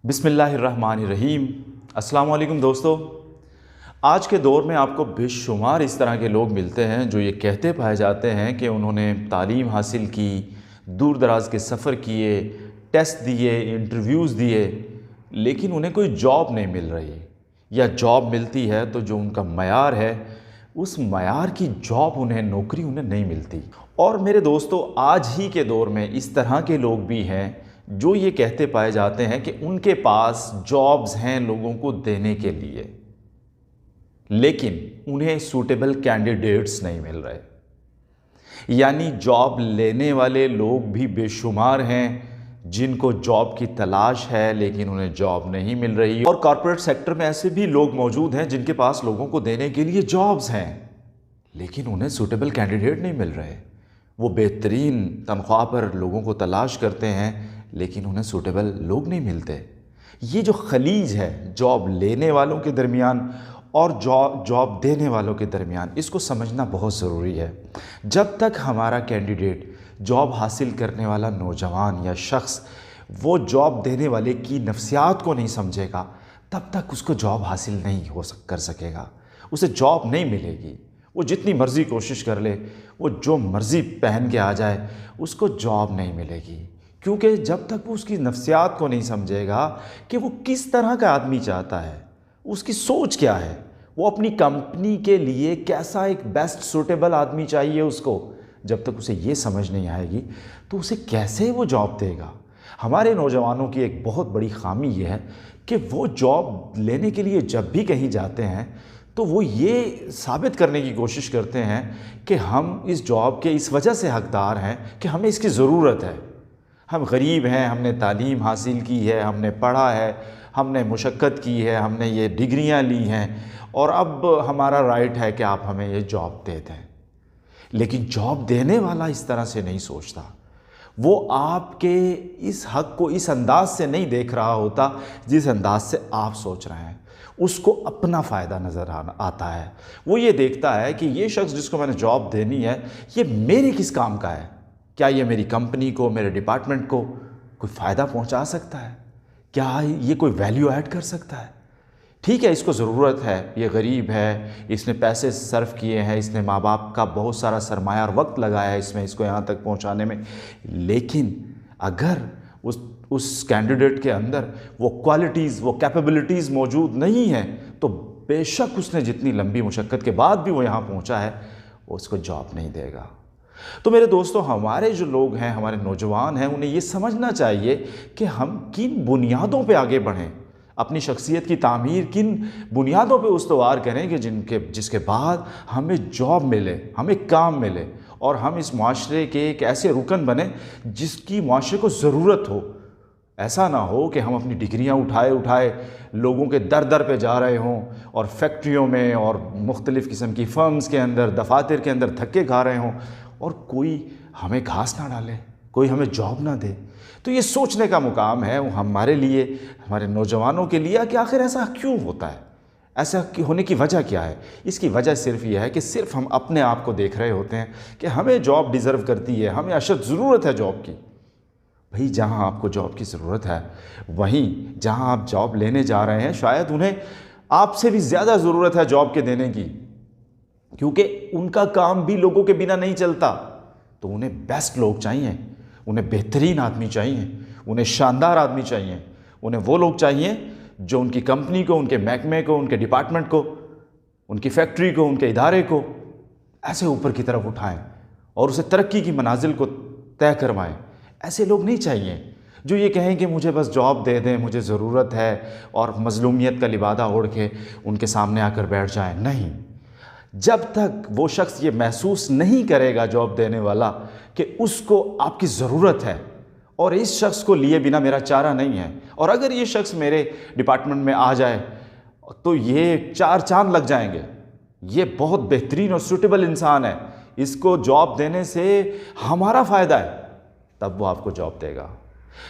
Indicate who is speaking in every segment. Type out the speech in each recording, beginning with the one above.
Speaker 1: بسم اللہ الرحمن الرحیم۔ السلام علیکم دوستو۔ آج کے دور میں آپ کو بے شمار اس طرح کے لوگ ملتے ہیں جو یہ کہتے پائے جاتے ہیں کہ انہوں نے تعلیم حاصل کی، دور دراز کے سفر کیے، ٹیسٹ دیے، انٹرویوز دیے، لیکن انہیں کوئی جاب نہیں مل رہی، یا جاب ملتی ہے تو جو ان کا معیار ہے اس معیار کی جاب نوکری انہیں نہیں ملتی۔ اور میرے دوستو، آج ہی کے دور میں اس طرح کے لوگ بھی ہیں جو یہ کہتے پائے جاتے ہیں کہ ان کے پاس جابز ہیں لوگوں کو دینے کے لیے، لیکن انہیں سوٹیبل کینڈیڈیٹس نہیں مل رہے۔ یعنی جاب لینے والے لوگ بھی بے شمار ہیں جن کو جاب کی تلاش ہے لیکن انہیں جاب نہیں مل رہی، اور کارپوریٹ سیکٹر میں ایسے بھی لوگ موجود ہیں جن کے پاس لوگوں کو دینے کے لیے جابز ہیں لیکن انہیں سوٹیبل کینڈیڈیٹ نہیں مل رہے۔ وہ بہترین تنخواہ پر لوگوں کو تلاش کرتے ہیں لیکن انہیں سوٹیبل لوگ نہیں ملتے۔ یہ جو خلیج ہے جاب لینے والوں کے درمیان اور جاب دینے والوں کے درمیان، اس کو سمجھنا بہت ضروری ہے۔ جب تک ہمارا کینڈیڈیٹ، جاب حاصل کرنے والا نوجوان یا شخص، وہ جاب دینے والے کی نفسیات کو نہیں سمجھے گا، تب تک اس کو جاب حاصل نہیں کر سکے گا، اسے جاب نہیں ملے گی۔ وہ جتنی مرضی کوشش کر لے، وہ جو مرضی پہن کے آ جائے، اس کو جاب نہیں ملے گی، کیونکہ جب تک وہ اس کی نفسیات کو نہیں سمجھے گا کہ وہ کس طرح کا آدمی چاہتا ہے، اس کی سوچ کیا ہے، وہ اپنی کمپنی کے لیے کیسا ایک بیسٹ سوٹیبل آدمی چاہیے اس کو، جب تک اسے یہ سمجھ نہیں آئے گی تو اسے کیسے وہ جاب دے گا۔ ہمارے نوجوانوں کی ایک بہت بڑی خامی یہ ہے کہ وہ جاب لینے کے لیے جب بھی کہیں جاتے ہیں تو وہ یہ ثابت کرنے کی کوشش کرتے ہیں کہ ہم اس جاب کے اس وجہ سے حقدار ہیں کہ ہمیں اس کی ضرورت ہے، ہم غریب ہیں، ہم نے تعلیم حاصل کی ہے، ہم نے پڑھا ہے، ہم نے مشقت کی ہے، ہم نے یہ ڈگریاں لی ہیں، اور اب ہمارا رائٹ ہے کہ آپ ہمیں یہ جاب دے دیں۔ لیکن جاب دینے والا اس طرح سے نہیں سوچتا، وہ آپ کے اس حق کو اس انداز سے نہیں دیکھ رہا ہوتا جس انداز سے آپ سوچ رہے ہیں۔ اس کو اپنا فائدہ نظر آتا ہے۔ وہ یہ دیکھتا ہے کہ یہ شخص جس کو میں نے جاب دینی ہے، یہ میرے کس کام کا ہے، کیا یہ میری کمپنی کو، میرے ڈپارٹمنٹ کو کوئی فائدہ پہنچا سکتا ہے، کیا یہ کوئی ویلیو ایڈ کر سکتا ہے۔ ٹھیک ہے، اس کو ضرورت ہے، یہ غریب ہے، اس نے پیسے صرف کیے ہیں، اس نے ماں باپ کا بہت سارا سرمایہ اور وقت لگایا ہے اس کو یہاں تک پہنچانے میں، لیکن اگر اس کینڈیڈیٹ کے اندر وہ کوالٹیز، وہ کیپیبلٹیز موجود نہیں ہیں تو بے شک اس نے جتنی لمبی مشقت کے بعد بھی وہ یہاں پہنچا ہے، وہ اس کو جاب نہیں دے گا۔ تو میرے دوستو، ہمارے جو لوگ ہیں، ہمارے نوجوان ہیں، انہیں یہ سمجھنا چاہیے کہ ہم کن بنیادوں پہ آگے بڑھیں، اپنی شخصیت کی تعمیر کن بنیادوں پہ استوار کریں کہ جس کے بعد ہمیں جاب ملے، ہمیں کام ملے، اور ہم اس معاشرے کے ایک ایسے رکن بنیں جس کی معاشرے کو ضرورت ہو۔ ایسا نہ ہو کہ ہم اپنی ڈگریاں اٹھائے لوگوں کے در پہ جا رہے ہوں، اور فیکٹریوں میں اور مختلف قسم کی فرمز کے اندر، دفاتر کے اندر دھکے کھا رہے ہوں، اور کوئی ہمیں گھاس نہ ڈالے، کوئی ہمیں جاب نہ دے۔ تو یہ سوچنے کا مقام ہے ہمارے لیے، ہمارے نوجوانوں کے لیے، کہ آخر ایسا کیوں ہوتا ہے، ایسا ہونے کی وجہ کیا ہے۔ اس کی وجہ صرف یہ ہے کہ صرف ہم اپنے آپ کو دیکھ رہے ہوتے ہیں کہ ہمیں جاب ڈیزرو کرتی ہے، ہمیں اشد ضرورت ہے جاب کی۔ بھئی، جہاں آپ کو جاب کی ضرورت ہے، وہیں جہاں آپ جاب لینے جا رہے ہیں، شاید انہیں آپ سے بھی زیادہ ضرورت ہے جاب کے دینے کی، کیونکہ ان کا کام بھی لوگوں کے بنا نہیں چلتا۔ تو انہیں بیسٹ لوگ چاہیے، انہیں بہترین آدمی چاہیے، انہیں شاندار آدمی چاہیے، انہیں وہ لوگ چاہیے جو ان کی کمپنی کو، ان کے محکمے کو، ان کے ڈپارٹمنٹ کو، ان کی فیکٹری کو، ان کے ادارے کو ایسے اوپر کی طرف اٹھائیں اور اسے ترقی کی منازل کو طے کروائیں۔ ایسے لوگ نہیں چاہیے جو یہ کہیں کہ مجھے بس جاب دے دیں، مجھے ضرورت ہے، اور مظلومیت کا لبادہ اوڑھ کے ان کے سامنے آ کر بیٹھ جائیں۔ نہیں، جب تک وہ شخص یہ محسوس نہیں کرے گا، جاب دینے والا، کہ اس کو آپ کی ضرورت ہے اور اس شخص کو لیے بنا میرا چارہ نہیں ہے، اور اگر یہ شخص میرے ڈپارٹمنٹ میں آ جائے تو یہ 4 چاند لگ جائیں گے، یہ بہت بہترین اور سوٹیبل انسان ہے، اس کو جاب دینے سے ہمارا فائدہ ہے، تب وہ آپ کو جاب دے گا۔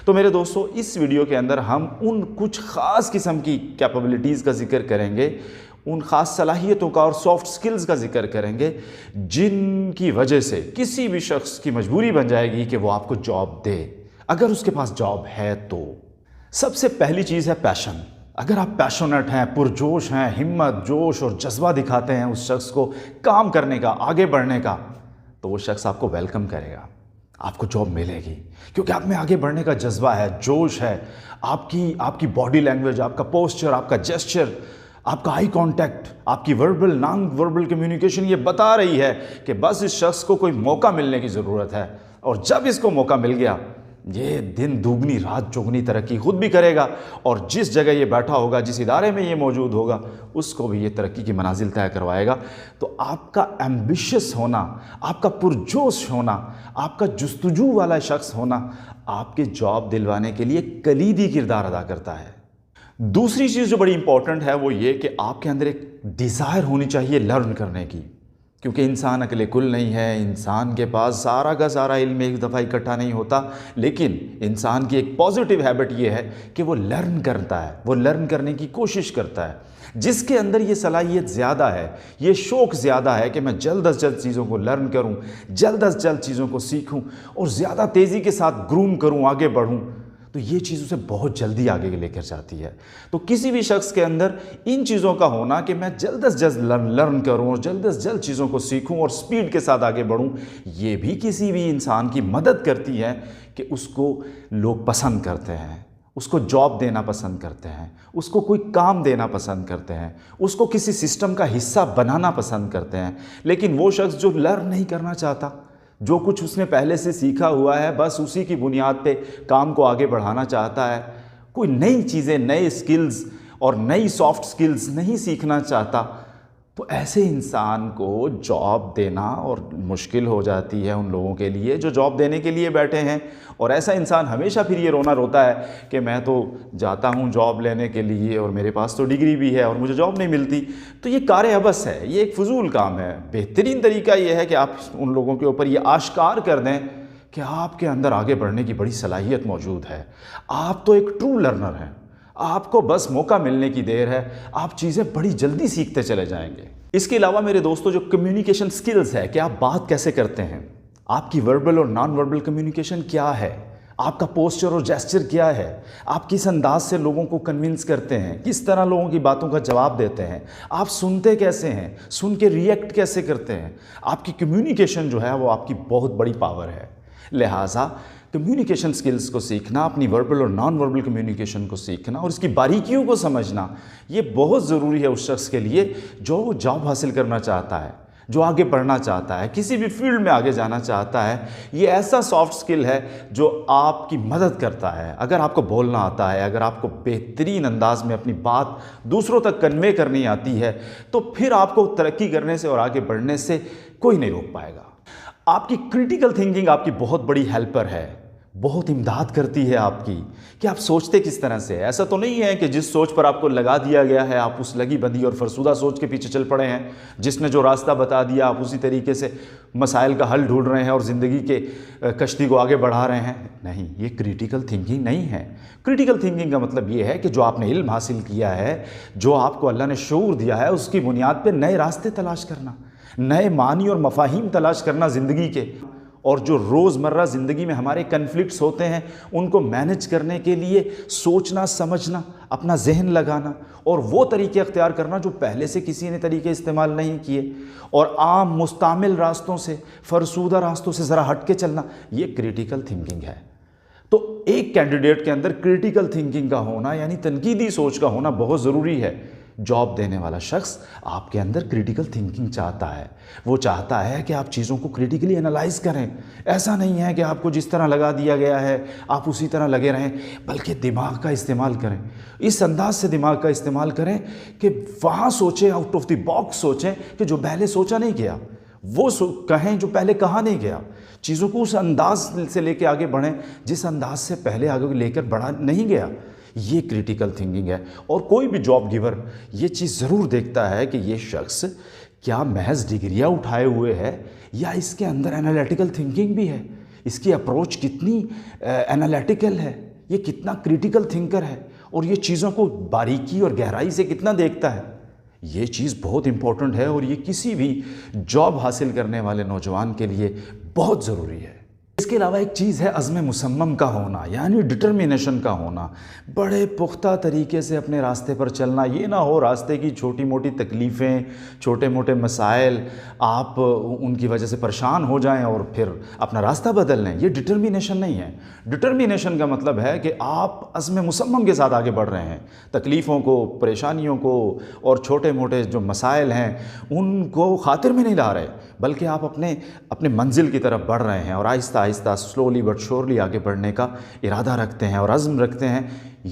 Speaker 1: تو میرے دوستو، اس ویڈیو کے اندر ہم ان کچھ خاص قسم کی کیپیبلٹیز کا ذکر کریں گے، ان خاص صلاحیتوں کا اور سافٹ سکلز کا ذکر کریں گے جن کی وجہ سے کسی بھی شخص کی مجبوری بن جائے گی کہ وہ آپ کو جاب دے، اگر اس کے پاس جاب ہے تو۔ سب سے پہلی چیز ہے پیشن۔ اگر آپ پیشنیٹ ہیں، پرجوش ہیں، ہمت، جوش اور جذبہ دکھاتے ہیں اس شخص کو کام کرنے کا، آگے بڑھنے کا، تو وہ شخص آپ کو ویلکم کرے گا، آپ کو جاب ملے گی، کیونکہ آپ میں آگے بڑھنے کا جذبہ ہے، جوش ہے، آپ کی باڈی لینگویج، آپ کا پوسچر، آپ کا جیسچر، آپ کا آئی کانٹیکٹ، آپ کی وربل نان وربل کمیونیکیشن یہ بتا رہی ہے کہ بس اس شخص کو کوئی موقع ملنے کی ضرورت ہے، اور جب اس کو موقع مل گیا یہ دن دوگنی رات چوگنی ترقی خود بھی کرے گا، اور جس جگہ یہ بیٹھا ہوگا، جس ادارے میں یہ موجود ہوگا، اس کو بھی یہ ترقی کی منازل طے کروائے گا۔ تو آپ کا ایمبیشس ہونا، آپ کا پرجوش ہونا، آپ کا جستجو والا شخص ہونا آپ کے جاب دلوانے کے لیے کلیدی کردار ادا کرتا ہے۔ دوسری چیز جو بڑی امپورٹنٹ ہے وہ یہ کہ آپ کے اندر ایک ڈیزائر ہونی چاہیے لرن کرنے کی، کیونکہ انسان عقل کل نہیں ہے، انسان کے پاس سارا کا سارا علم ایک دفعہ اکٹھا نہیں ہوتا، لیکن انسان کی ایک پازیٹیو ہیبٹ یہ ہے کہ وہ لرن کرتا ہے، وہ لرن کرنے کی کوشش کرتا ہے۔ جس کے اندر یہ صلاحیت زیادہ ہے، یہ شوق زیادہ ہے کہ میں جلد از جلد چیزوں کو لرن کروں، جلد از جلد چیزوں کو سیکھوں اور زیادہ تیزی کے ساتھ گروم کروں، آگے بڑھوں، تو یہ چیز اسے بہت جلدی آگے لے کر جاتی ہے۔ تو کسی بھی شخص کے اندر ان چیزوں کا ہونا کہ میں جلد از جلد لرن کروں اور جلد از جلد چیزوں کو سیکھوں اور سپیڈ کے ساتھ آگے بڑھوں، یہ بھی کسی بھی انسان کی مدد کرتی ہے کہ اس کو لوگ پسند کرتے ہیں، اس کو جاب دینا پسند کرتے ہیں، اس کو کوئی کام دینا پسند کرتے ہیں، اس کو کسی سسٹم کا حصہ بنانا پسند کرتے ہیں۔ لیکن وہ شخص جو لرن نہیں کرنا چاہتا، جو کچھ اس نے پہلے سے سیکھا ہوا ہے بس اسی کی بنیاد پہ کام کو آگے بڑھانا چاہتا ہے، کوئی نئی چیزیں، نئے سکلز اور نئی سافٹ سکلز نہیں سیکھنا چاہتا، تو ایسے انسان کو جاب دینا اور مشکل ہو جاتی ہے ان لوگوں کے لیے جو جاب دینے کے لیے بیٹھے ہیں۔ اور ایسا انسان ہمیشہ پھر یہ رونا روتا ہے کہ میں تو جاتا ہوں جاب لینے کے لیے اور میرے پاس تو ڈگری بھی ہے اور مجھے جاب نہیں ملتی۔ تو یہ کار عبث ہے، یہ ایک فضول کام ہے۔ بہترین طریقہ یہ ہے کہ آپ ان لوگوں کے اوپر یہ آشکار کر دیں کہ آپ کے اندر آگے بڑھنے کی بڑی صلاحیت موجود ہے، آپ تو ایک ٹرو لرنر ہیں، آپ کو بس موقع ملنے کی دیر ہے، آپ چیزیں بڑی جلدی سیکھتے چلے جائیں گے۔ اس کے علاوہ میرے دوستو جو کمیونیکیشن سکلز ہے کہ آپ بات کیسے کرتے ہیں، آپ کی وربل اور نان وربل کمیونیکیشن کیا ہے، آپ کا پوسچر اور جیسچر کیا ہے، آپ کس انداز سے لوگوں کو کنونس کرتے ہیں، کس طرح لوگوں کی باتوں کا جواب دیتے ہیں، آپ سنتے کیسے ہیں، سن کے ریئیکٹ کیسے کرتے ہیں، آپ کی کمیونیکیشن جو ہے وہ آپ کی بہت بڑی پاور ہے۔ لہٰذا کمیونیکیشن سکلز کو سیکھنا، اپنی وربل اور نان وربل کمیونیکیشن کو سیکھنا اور اس کی باریکیوں کو سمجھنا، یہ بہت ضروری ہے اس شخص کے لیے جو جاب حاصل کرنا چاہتا ہے، جو آگے بڑھنا چاہتا ہے، کسی بھی فیلڈ میں آگے جانا چاہتا ہے۔ یہ ایسا سافٹ سکل ہے جو آپ کی مدد کرتا ہے۔ اگر آپ کو بولنا آتا ہے، اگر آپ کو بہترین انداز میں اپنی بات دوسروں تک کنوے کرنی آتی ہے، تو پھر آپ کو ترقی کرنے سے اور آگے بڑھنے سے کوئی نہیں روک پائے گا۔ آپ کی کریٹیکل تھنکنگ آپ کی بہت بڑی ہیلپر ہے، بہت امداد کرتی ہے آپ کی کہ آپ سوچتے کس طرح سے۔ ایسا تو نہیں ہے کہ جس سوچ پر آپ کو لگا دیا گیا ہے آپ اس لگی بندی اور فرسودہ سوچ کے پیچھے چل پڑے ہیں، جس نے جو راستہ بتا دیا آپ اسی طریقے سے مسائل کا حل ڈھونڈ رہے ہیں اور زندگی کے کشتی کو آگے بڑھا رہے ہیں۔ نہیں، یہ کریٹیکل تھنکنگ نہیں ہے۔ کریٹیکل تھنکنگ کا مطلب یہ ہے کہ جو آپ نے علم حاصل کیا ہے، جو آپ کو اللہ نے شعور دیا ہے، اس کی بنیاد پہ نئے راستے تلاش کرنا، نئے معنی اور مفاہیم تلاش کرنا زندگی کے، اور جو روزمرہ زندگی میں ہمارے کنفلکٹس ہوتے ہیں ان کو مینج کرنے کے لیے سوچنا، سمجھنا، اپنا ذہن لگانا اور وہ طریقے اختیار کرنا جو پہلے سے کسی نے طریقے استعمال نہیں کیے، اور عام مستعمل راستوں سے، فرسودہ راستوں سے ذرا ہٹ کے چلنا، یہ کریٹیکل تھنکنگ ہے۔ تو ایک کینڈیڈیٹ کے اندر کریٹیکل تھنکنگ کا ہونا یعنی تنقیدی سوچ کا ہونا بہت ضروری ہے۔ جاب دینے والا شخص آپ کے اندر کریٹیکل تھنکنگ چاہتا ہے، وہ چاہتا ہے کہ آپ چیزوں کو کریٹیکلی انالائز کریں۔ ایسا نہیں ہے کہ آپ کو جس طرح لگا دیا گیا ہے آپ اسی طرح لگے رہیں، بلکہ دماغ کا استعمال کریں، اس انداز سے دماغ کا استعمال کریں کہ وہاں سوچیں، آؤٹ آف دی باکس سوچیں کہ جو پہلے سوچا نہیں گیا، وہ کہیں جو پہلے کہا نہیں گیا، چیزوں کو اس انداز سے لے کے آگے بڑھیں جس انداز سے پہلے آگے لے کر بڑھا نہیں گیا۔ یہ کریٹیکل تھنکنگ ہے، اور کوئی بھی جاب گیور یہ چیز ضرور دیکھتا ہے کہ یہ شخص کیا محض ڈگریاں اٹھائے ہوئے ہے یا اس کے اندر انالیٹیکل تھنکنگ بھی ہے، اس کی اپروچ کتنی انالیٹیکل ہے، یہ کتنا کریٹیکل تھنکر ہے، اور یہ چیزوں کو باریکی اور گہرائی سے کتنا دیکھتا ہے۔ یہ چیز بہت امپورٹنٹ ہے اور یہ کسی بھی جاب حاصل کرنے والے نوجوان کے لیے بہت ضروری ہے۔ اس کے علاوہ ایک چیز ہے عزم مصمم کا ہونا، یعنی ڈٹرمینیشن کا ہونا، بڑے پختہ طریقے سے اپنے راستے پر چلنا۔ یہ نہ ہو راستے کی چھوٹی موٹی تکلیفیں، چھوٹے موٹے مسائل آپ ان کی وجہ سے پریشان ہو جائیں اور پھر اپنا راستہ بدل لیں۔ یہ ڈٹرمینیشن نہیں ہے۔ ڈٹرمینیشن کا مطلب ہے کہ آپ عزم مصمم کے ساتھ آگے بڑھ رہے ہیں، تکلیفوں کو، پریشانیوں کو اور چھوٹے موٹے جو مسائل ہیں ان کو خاطر میں نہیں لا رہے، بلکہ آپ اپنے منزل کی طرف بڑھ رہے ہیں اور آہستہ آہستہ سلولی بٹ شورلی آگے بڑھنے کا ارادہ رکھتے ہیں اور عزم رکھتے ہیں۔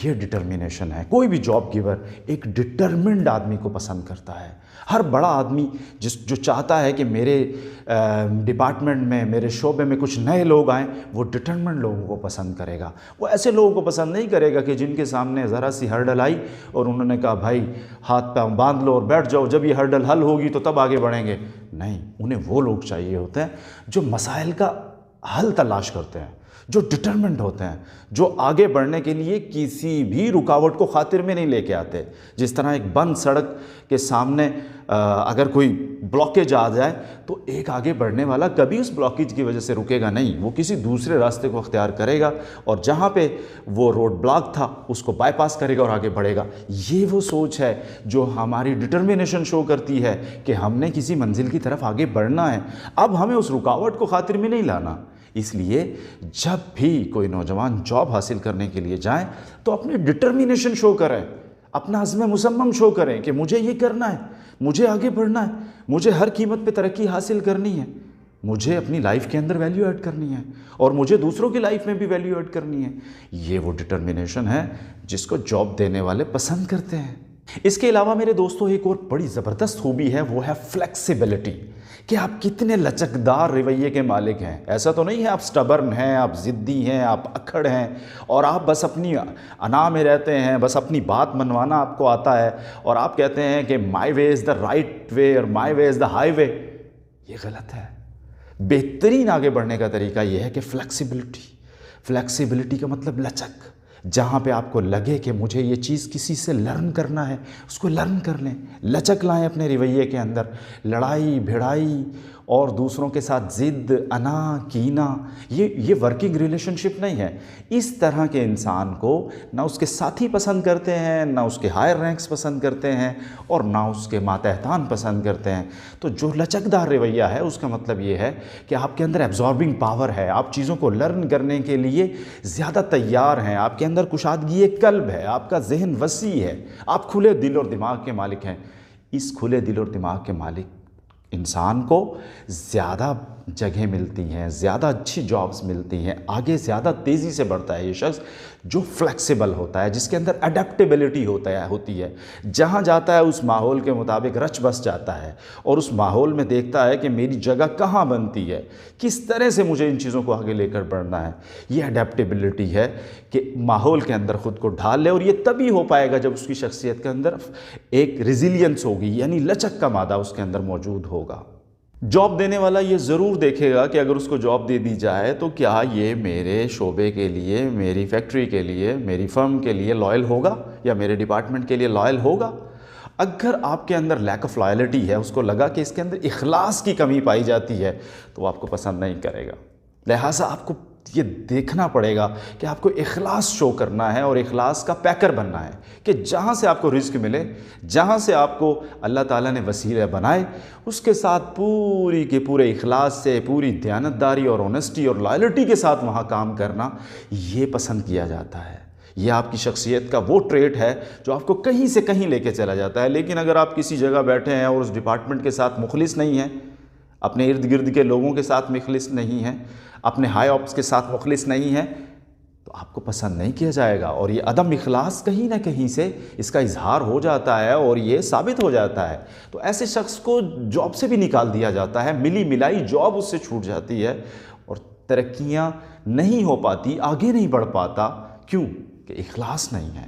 Speaker 1: یہ ڈٹرمینیشن ہے۔ کوئی بھی جاب گیور ایک ڈٹرمنڈ آدمی کو پسند کرتا ہے۔ ہر بڑا آدمی جو چاہتا ہے کہ میرے ڈپارٹمنٹ میں، میرے شعبے میں کچھ نئے لوگ آئیں، وہ ڈٹرمنڈ لوگوں کو پسند کرے گا۔ وہ ایسے لوگوں کو پسند نہیں کرے گا کہ جن کے سامنے ذرا سی ہرڈل آئی اور انہوں نے کہا بھائی ہاتھ پاؤں باندھ لو اور بیٹھ جاؤ، جب یہ ہرڈل حل ہوگی تو تب آگے بڑھیں گے۔ نہیں، انہیں وہ لوگ چاہیے ہوتے ہیں جو مسائل کا حل تلاش کرتے ہیں، جو ڈٹرمنٹ ہوتے ہیں، جو آگے بڑھنے کے لیے کسی بھی رکاوٹ کو خاطر میں نہیں لے کے آتے۔ جس طرح ایک بند سڑک کے سامنے اگر کوئی بلاکیج آ جائے تو ایک آگے بڑھنے والا کبھی اس بلاکیج کی وجہ سے رکے گا نہیں، وہ کسی دوسرے راستے کو اختیار کرے گا اور جہاں پہ وہ روڈ بلاک تھا اس کو بائی پاس کرے گا اور آگے بڑھے گا۔ یہ وہ سوچ ہے جو ہماری ڈٹرمینیشن شو کرتی ہے کہ ہم نے کسی منزل کی طرف آگے بڑھنا ہے، اب ہمیں اس رکاوٹ کو خاطر میں نہیں لانا۔ اس لیے جب بھی کوئی نوجوان جاب حاصل کرنے کے لیے جائیں تو اپنے ڈٹرمینیشن شو کریں، اپنا عزم مصمم شو کریں کہ مجھے یہ کرنا ہے، مجھے آگے بڑھنا ہے، مجھے ہر قیمت پہ ترقی حاصل کرنی ہے، مجھے اپنی لائف کے اندر ویلیو ایڈ کرنی ہے اور مجھے دوسروں کی لائف میں بھی ویلیو ایڈ کرنی ہے۔ یہ وہ ڈٹرمینیشن ہے جس کو جاب دینے والے پسند کرتے ہیں۔ اس کے علاوہ میرے دوستوں ایک اور بڑی زبردست خوبی ہے، وہ ہے فلیکسیبلٹی، کہ آپ کتنے لچکدار رویے کے مالک ہیں۔ ایسا تو نہیں ہے آپ سٹبرن ہیں، آپ ضدی ہیں، آپ اکھڑ ہیں اور آپ بس اپنی انا میں رہتے ہیں، بس اپنی بات منوانا آپ کو آتا ہے اور آپ کہتے ہیں کہ مائی وے از دا رائٹ وے اور مائی وے از دا ہائی وے۔ یہ غلط ہے۔ بہترین آگے بڑھنے کا طریقہ یہ ہے کہ فلیکسیبلٹی کا مطلب لچک۔ جہاں پہ آپ کو لگے کہ مجھے یہ چیز کسی سے لرن کرنا ہے، اس کو لرن کر لیں، لچک لائیں اپنے رویے کے اندر۔ لڑائی بھڑائی اور دوسروں کے ساتھ ضد، انا، کینہ، یہ ورکنگ ریلیشن شپ نہیں ہے۔ اس طرح کے انسان کو نہ اس کے ساتھی پسند کرتے ہیں، نہ اس کے ہائر رینکس پسند کرتے ہیں اور نہ اس کے ماتحتان پسند کرتے ہیں۔ تو جو لچکدار رویہ ہے اس کا مطلب یہ ہے کہ آپ کے اندر ایبزاربنگ پاور ہے، آپ چیزوں کو لرن کرنے کے لیے زیادہ تیار ہیں، آپ کے اندر کشادگی قلب ہے، آپ کا ذہن وسیع ہے، آپ کھلے دل اور دماغ کے مالک ہیں۔ اس کھلے دل اور دماغ کے مالک انسان کو زیادہ جگہیں ملتی ہیں، زیادہ اچھی جابز ملتی ہیں، آگے زیادہ تیزی سے بڑھتا ہے یہ شخص جو فلیکسیبل ہوتا ہے، جس کے اندر اڈیپٹیبلٹی ہوتی ہے، جہاں جاتا ہے اس ماحول کے مطابق رچ بس جاتا ہے اور اس ماحول میں دیکھتا ہے کہ میری جگہ کہاں بنتی ہے، کس طرح سے مجھے ان چیزوں کو آگے لے کر بڑھنا ہے۔ یہ اڈیپٹیبلٹی ہے کہ ماحول کے اندر خود کو ڈھال لے، اور یہ تبھی ہو پائے گا جب اس کی شخصیت کے اندر ایک ریزیلینس ہوگی، یعنی لچک کا مادہ اس کے اندر موجود ہوگا۔ جاب دینے والا یہ ضرور دیکھے گا کہ اگر اس کو جاب دے دی جائے تو کیا یہ میرے شعبے کے لیے، میری فیکٹری کے لیے، میری فرم کے لیے لائل ہوگا یا میرے ڈپارٹمنٹ کے لیے لائل ہوگا۔ اگر آپ کے اندر لیک آف لائلٹی ہے، اس کو لگا کہ اس کے اندر اخلاص کی کمی پائی جاتی ہے، تو وہ آپ کو پسند نہیں کرے گا۔ لہٰذا آپ کو یہ دیکھنا پڑے گا کہ آپ کو اخلاص شو کرنا ہے اور اخلاص کا پیکر بننا ہے کہ جہاں سے آپ کو رزق ملے، جہاں سے آپ کو اللہ تعالیٰ نے وسیلہ بنائے، اس کے ساتھ پوری کے پورے اخلاص سے، پوری دیانتداری اور اونیسٹی اور لائلٹی کے ساتھ وہاں کام کرنا یہ پسند کیا جاتا ہے۔ یہ آپ کی شخصیت کا وہ ٹریٹ ہے جو آپ کو کہیں سے کہیں لے کے چلا جاتا ہے۔ لیکن اگر آپ کسی جگہ بیٹھے ہیں اور اس ڈپارٹمنٹ کے ساتھ مخلص نہیں ہیں، اپنے ارد گرد کے لوگوں کے ساتھ مخلص نہیں ہیں، اپنے ہائی آپس کے ساتھ مخلص نہیں ہیں، تو آپ کو پسند نہیں کیا جائے گا، اور یہ عدم اخلاص کہیں نہ کہیں سے اس کا اظہار ہو جاتا ہے اور یہ ثابت ہو جاتا ہے۔ تو ایسے شخص کو جاب سے بھی نکال دیا جاتا ہے، ملی ملائی جاب اس سے چھوٹ جاتی ہے اور ترقیاں نہیں ہو پاتی، آگے نہیں بڑھ پاتا۔ کیوں؟ کہ اخلاص نہیں ہے۔